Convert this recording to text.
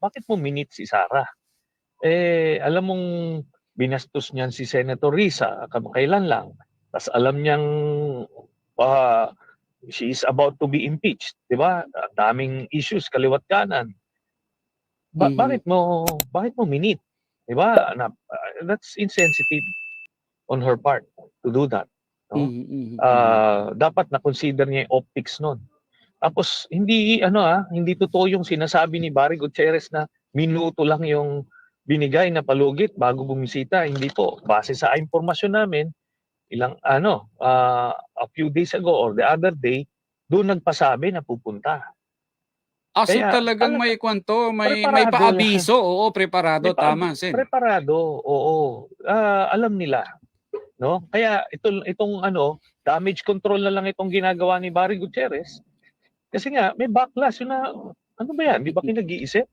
bakit mo minute si Sara? Alam mong binastos niyan si Senator Risa kamakailan lang. Tas alam niyang she is about to be impeached, 'di ba? Daming issues kaliwat kanan. Bakit mo minute? 'Di ba? That's insensitive on her part to do that, no? Dapat na consider niya yung optics noon. Tapos hindi totoo yung sinasabi ni Barry Gutierrez na minuto lang yung binigay na palugit bago bumisita. Hindi po. Base sa impormasyon namin, a few days ago or the other day, doon nagpasabi na pupunta. So talagang may kwento, may Preparado paabiso, oo, preparado, tama, Sen. Preparado, oo. Alam nila, no? Kaya itong damage control na lang itong ginagawa ni Barry Gutierrez. Kasi nga may backlash na ano ba yan? Di ba pinag-iisip?